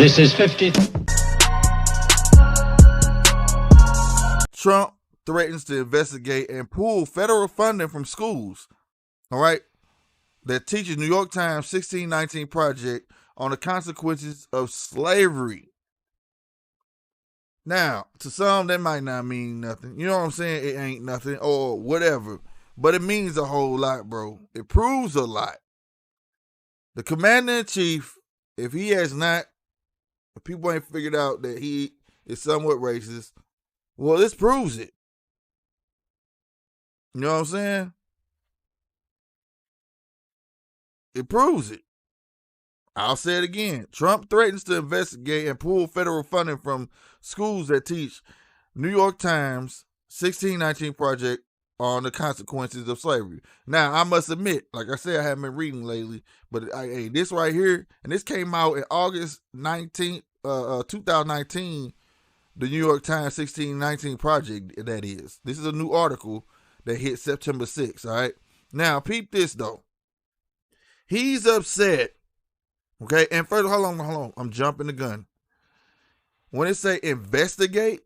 This is 50. Trump threatens to investigate and pull federal funding from schools, all right, that teaches New York Times 1619 Project on the consequences of slavery. Now, to some, that might not mean nothing. You know what I'm saying? It ain't nothing or whatever. But it means a whole lot, bro. It proves a lot. The commander-in-chief, if people ain't figured out that he is somewhat racist, well, this proves it. You know what I'm saying? It proves it. I'll say it again. Trump threatens to investigate and pull federal funding from schools that teach New York Times 1619 Project on the consequences of slavery. Now, I must admit, like I said, I haven't been reading lately, but this right here, and this came out in August 19th, 2019, the New York Times 1619 Project, that is. This is a new article that hit September 6th, all right? Now, peep this, though. He's upset. Okay, and first, hold on. I'm jumping the gun. When it say investigate,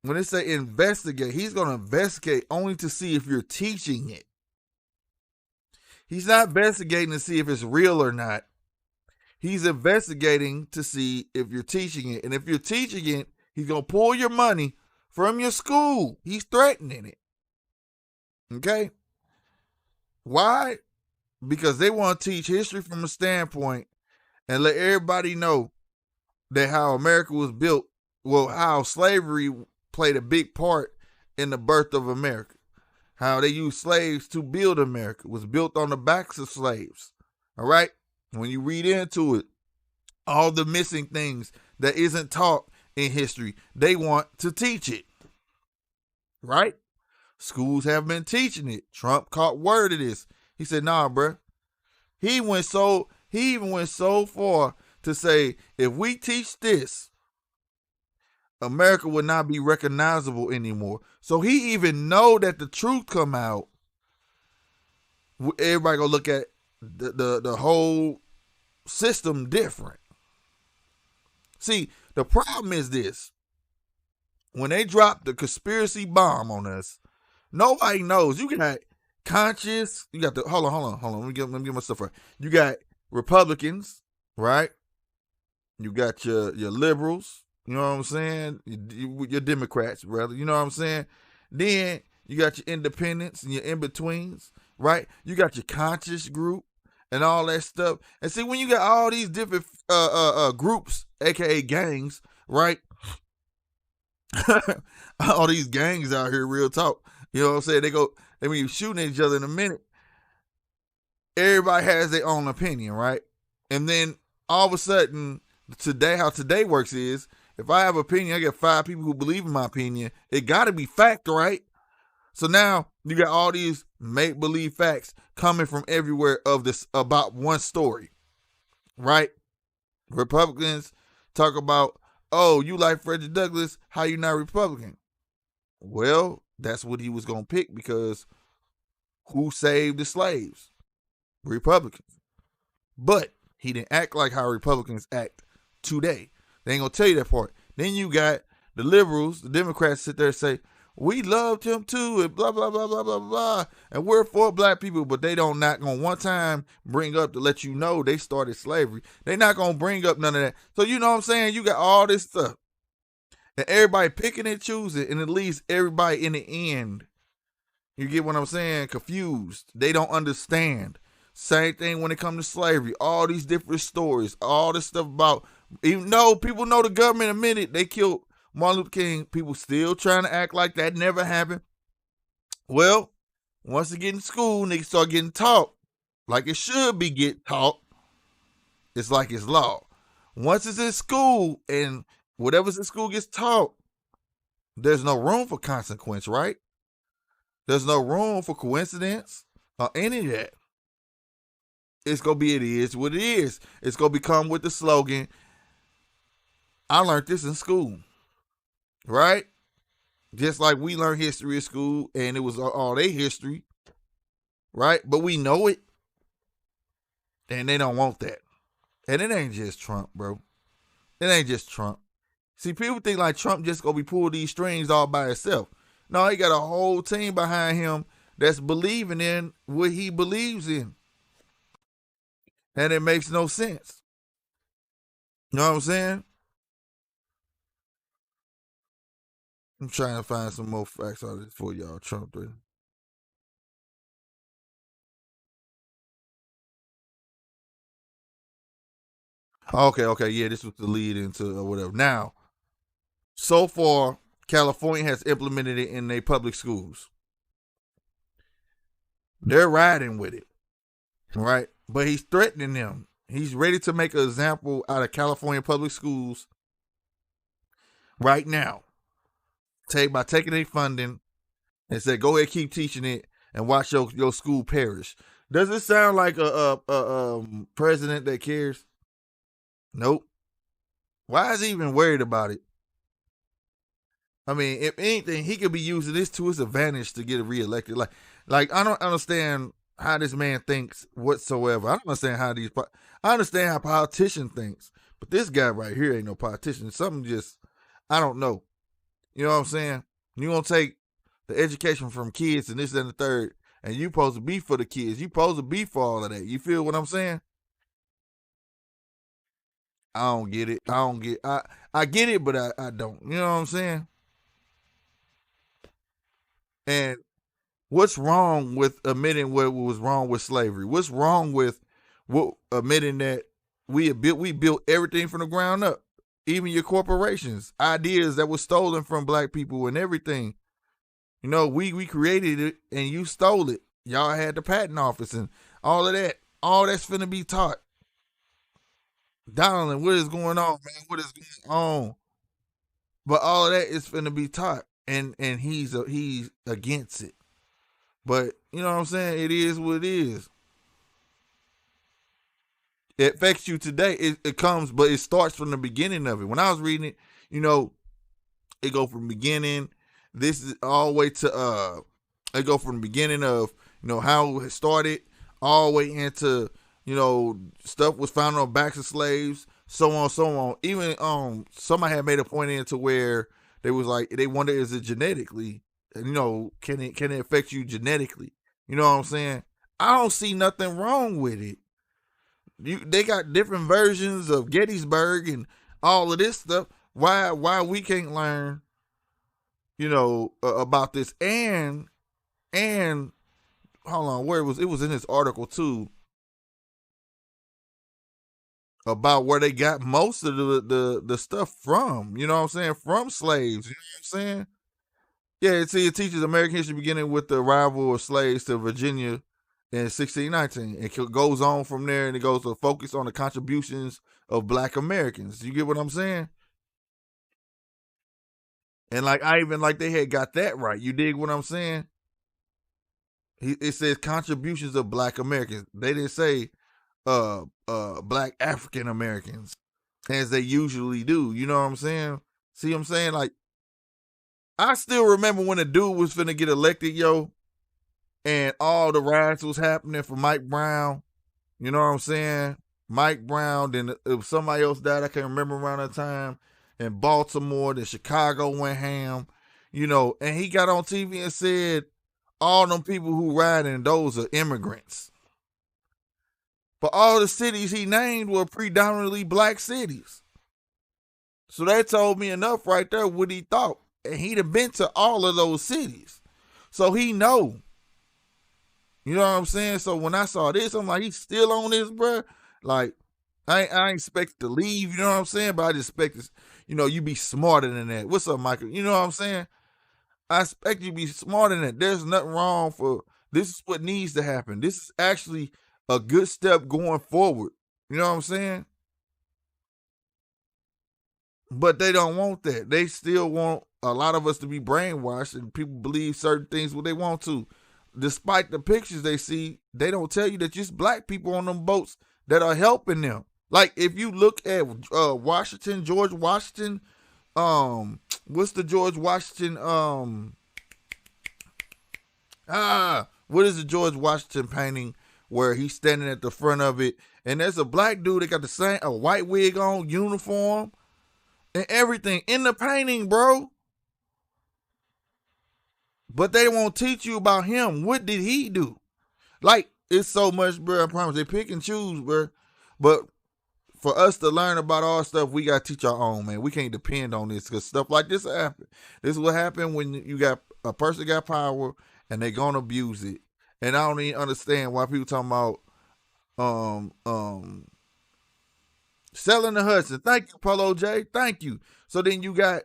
he's going to investigate only to see if you're teaching it. He's not investigating to see if it's real or not. He's investigating to see if you're teaching it. And if you're teaching it, he's going to pull your money from your school. He's threatening it. Okay? Why? Because they want to teach history from a standpoint and let everybody know that how America was built, well, how slavery played a big part in the birth of America. How they used slaves to build America. It was built on the backs of slaves. All right? When you read into it, all the missing things that isn't taught in history, they want to teach it. Right? Schools have been teaching it. Trump caught word of this. He said, nah, bruh. He even went so far to say, if we teach this, America would not be recognizable anymore. So he even know that the truth come out. Everybody gonna look at the whole system different. See, the problem is this. When they drop the conspiracy bomb on us, nobody knows. You got conscious. You got the hold on. Let me get my stuff right. You got Republicans, right? You got your liberals. You know what I'm saying? Your Democrats, rather. You know what I'm saying? Then you got your independents and your in-betweens, right? You got your conscious group and all that stuff. And see, when you got all these different groups, aka gangs, right? All these gangs out here, real talk. You know what I'm saying? They be shooting at each other in a minute. Everybody has their own opinion, right? And then all of a sudden, how today works is, if I have an opinion, I get 5 people who believe in my opinion. It got to be fact, right? So now you got all these make-believe facts coming from everywhere about one story, right? Republicans talk about, oh, you like Frederick Douglass, how you not Republican? Well, that's what he was going to pick, because who saved the slaves? Republicans. But he didn't act like how Republicans act today. They ain't going to tell you that part. Then you got the liberals, the Democrats sit there and say, we loved him too, and blah, blah, blah, blah, blah, blah. And we're for black people, but they don't not going to one time bring up to let you know they started slavery. They not going to bring up none of that. So you know what I'm saying? You got all this stuff. And everybody picking and choosing, and at least everybody in the end, you get what I'm saying? Confused. They don't understand. Same thing when it comes to slavery. All these different stories, all this stuff about, even though people know the government admitted they killed Martin Luther King, people still trying to act like that never happened. Well, once they get in school, niggas start getting taught like it should be get taught. It's like it's law. Once it's in school and whatever's in school gets taught, there's no room for consequence, right? There's no room for coincidence or any of that. It's going to be, it is what it is. It's going to become with the slogan, I learned this in school, right? Just like we learned history at school and it was all their history, right? But we know it. And they don't want that. And it ain't just Trump, bro. It ain't just Trump. See, people think like Trump just gonna be pulling these strings all by himself. No, he got a whole team behind him that's believing in what he believes in. And it makes no sense. You know what I'm saying? I'm trying to find some more facts out of this for y'all, Trump. Okay, yeah, this was the lead into whatever. Now, so far, California has implemented it in their public schools. They're riding with it, right? But he's threatening them. He's ready to make an example out of California public schools right now. By taking their funding and say, go ahead, keep teaching it and watch your school perish. Does it sound like a president that cares? Nope. Why is he even worried about it? I mean, if anything, he could be using this to his advantage to get reelected. Like I don't understand how this man thinks whatsoever. I don't understand how I understand how politician thinks, but this guy right here ain't no politician. Something just, I don't know. You know what I'm saying? You gonna take the education from kids and this and the third, and you supposed to be for the kids. You supposed to be for all of that. You feel what I'm saying? I don't get it. I get it, but I don't. You know what I'm saying? And what's wrong with admitting what was wrong with slavery? What's wrong with admitting that we built everything from the ground up, even your corporations, ideas that were stolen from black people and everything. You know, we created it and you stole it. Y'all had the patent office and all of that. All that's finna be taught. Donald, what is going on, man? What is going on? But all of that is finna be taught, and he's against it. But you know what I'm saying? It is what it is. It affects you today. It comes, but it starts from the beginning of it. When I was reading it, you know, it go from beginning. This is all the way to it go from the beginning of, you know, how it started all the way into, you know, stuff was found on backs of slaves, so on. Even somebody had made a point into where they was like, they wonder, is it genetically, you know, can it affect you genetically? You know what I'm saying? I don't see nothing wrong with it. They got different versions of Gettysburg and all of this stuff. Why we can't learn, you know, about this? And hold on, where it was in this article too, about where they got most of the stuff from. You know what I'm saying? From slaves. You know what I'm saying? Yeah, see, it teaches American history beginning with the arrival of slaves to Virginia in 1619. It goes on from there, and it goes to focus on the contributions of Black Americans. You get what I'm saying? And like I even like they had got that right. You dig what I'm saying? It says contributions of Black Americans. They didn't say Black African Americans as they usually do. You know what I'm saying? See what I'm saying? Like, I still remember when a dude was finna get elected, yo, and all the riots was happening for Mike Brown. You know what I'm saying? Mike Brown, then if somebody else died, I can't remember around that time, in Baltimore, then Chicago went ham, you know, and he got on TV and said, all them people who riding, those are immigrants. But all the cities he named were predominantly black cities. So that told me enough right there what he thought. And he'd have been to all of those cities. So he know. You know what I'm saying? So when I saw this, I'm like, he's still on this, bro. Like, I ain't expect to leave, you know what I'm saying? But I just expect, you know, you be smarter than that. What's up, Michael? You know what I'm saying? I expect you to be smarter than that. There's nothing wrong for, this is what needs to happen. This is actually a good step going forward. You know what I'm saying? But they don't want that. They still want a lot of us to be brainwashed and people believe certain things what they want to. Despite the pictures they see, they don't tell you that just black people on them boats that are helping them. Like if you look at George Washington, what's the George Washington, what is the George Washington painting where he's standing at the front of it and there's a black dude that got a white wig on, uniform, and everything in the painting, bro. But they won't teach you about him. What did he do? Like, it's so much, bro. I promise. They pick and choose, bro. But for us to learn about all stuff, we got to teach our own, man. We can't depend on this because stuff like this happen. This is what happened when you got a person got power and they gonna abuse it. And I don't even understand why people talking about um um selling the Hudson. Thank you, Polo J. Thank you. So then you got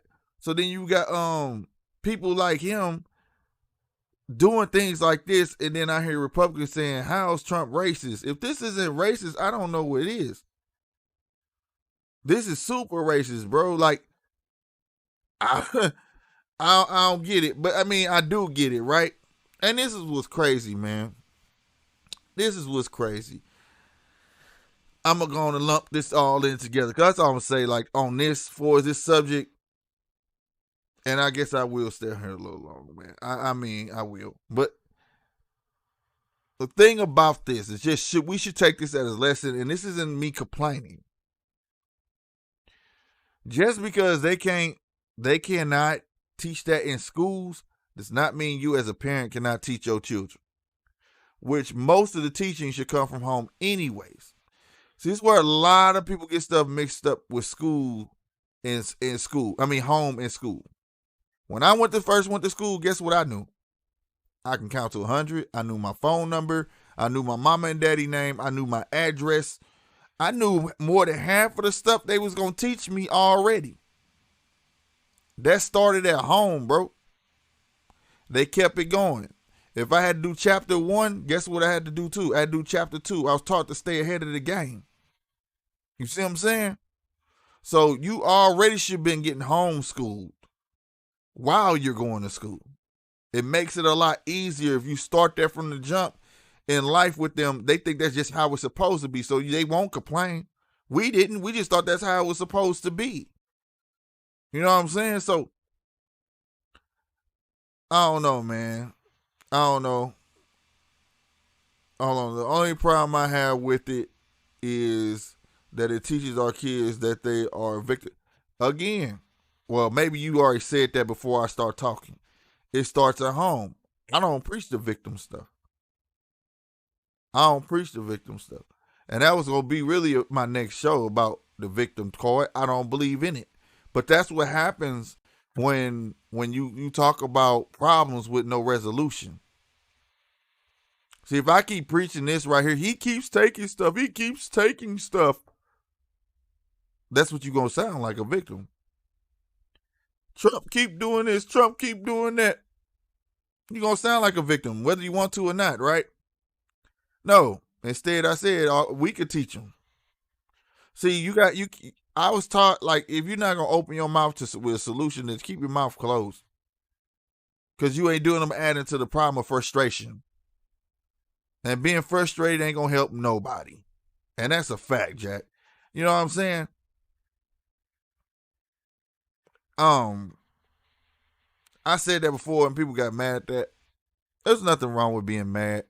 people like him doing things like this, and then I hear Republicans saying, how's Trump racist? If this isn't racist, I don't know what it is. This is super racist, bro. Like, I don't get it. But I mean, I do get it, right? And this is what's crazy, man. This is what's crazy. I'm going to lump this all in together. Because that's all I'm going to say, like, on this, for this subject. And I guess I will stay here a little longer, man. I mean, I will. But the thing about this is just we should take this as a lesson. And this isn't me complaining. Just because they cannot teach that in schools does not mean you as a parent cannot teach your children. Which most of the teaching should come from home anyways. See, this is where a lot of people get stuff mixed up with school in school. I mean, home and school. When I first went to school, guess what I knew? I can count to 100. I knew my phone number. I knew my mama and daddy name. I knew my address. I knew more than half of the stuff they was going to teach me already. That started at home, bro. They kept it going. If I had to do chapter 1, guess what I had to do too? I had to do chapter 2. I was taught to stay ahead of the game. You see what I'm saying? So you already should have been getting homeschooled while you're going to school. It makes it a lot easier if you start there from the jump in life with them. They think that's just how it's supposed to be, so they won't complain. We didn't. We just thought that's how it was supposed to be. You know what I'm saying? So, I don't know, man. I don't know. Hold on. The only problem I have with it is that it teaches our kids that they are victims. Again, well, maybe you already said that before I start talking. It starts at home. I don't preach the victim stuff. And that was going to be really my next show about the victim card. I don't believe in it. But that's what happens when you talk about problems with no resolution. See, if I keep preaching this right here, he keeps taking stuff. That's what you're going to sound like, a victim. Trump keep doing this. Trump keep doing that. You're going to sound like a victim, whether you want to or not, right? No. Instead, I said we could teach them. See, I was taught, like, if you're not going to open your mouth with a solution, then keep your mouth closed. Because you ain't doing them adding to the problem of frustration. And being frustrated ain't going to help nobody. And that's a fact, Jack. You know what I'm saying? I said that before and people got mad at that. There's nothing wrong with being mad.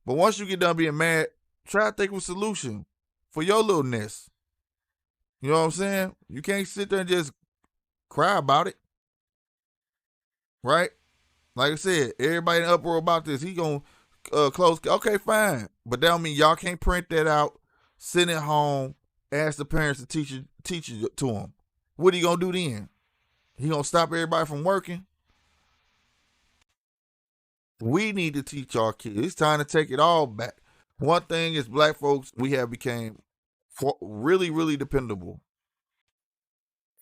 But once you get done being mad, try to think of a solution for your littleness. You know what I'm saying? You can't sit there and just cry about it. Right? Like I said, everybody in uproar about this. He going to close. Okay, fine. But that don't mean y'all can't print that out, sit at home, ask the parents to teach it to them. What are you going to do then? He going to stop everybody from working? We need to teach our kids. It's time to take it all back. One thing is, black folks, we have became really, really dependable.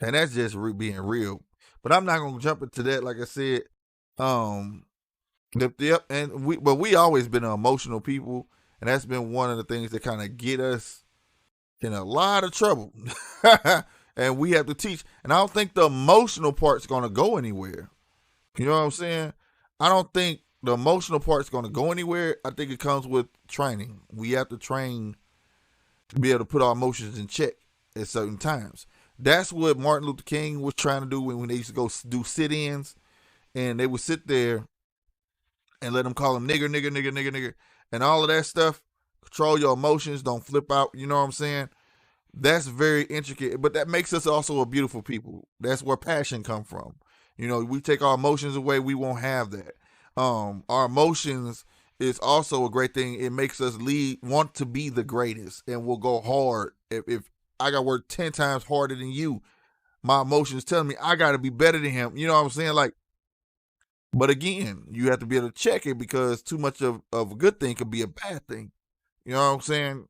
And that's just being real. But I'm not going to jump into that. Like I said, but we always been emotional people. And that's been one of the things that kind of get us in a lot of trouble. And we have to teach. And I don't think the emotional part's going to go anywhere. You know what I'm saying? I don't think the emotional part's going to go anywhere. I think it comes with training. We have to train to be able to put our emotions in check at certain times. That's what Martin Luther King was trying to do when they used to go do sit-ins. And they would sit there and let them call him nigger. And all of that stuff. Control your emotions. Don't flip out. You know what I'm saying? That's very intricate, but that makes us also a beautiful people. That's where passion come from. You know, we take our emotions away, we won't have that. Our emotions is also a great thing. It makes us want to be the greatest, and we'll go hard. If I got to work 10 times harder than you, my emotions telling me I got to be better than him. You know what I'm saying? Like, but again, you have to be able to check it, because too much of a good thing could be a bad thing. You know what I'm saying?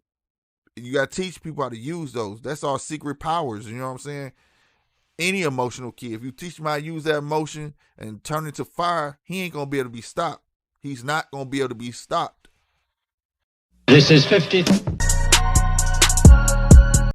You got to teach people how to use those. That's our secret powers. You know what I'm saying? Any emotional kid, if you teach him how to use that emotion and turn it to fire, he ain't going to be able to be stopped. He's not going to be able to be stopped. This is 50.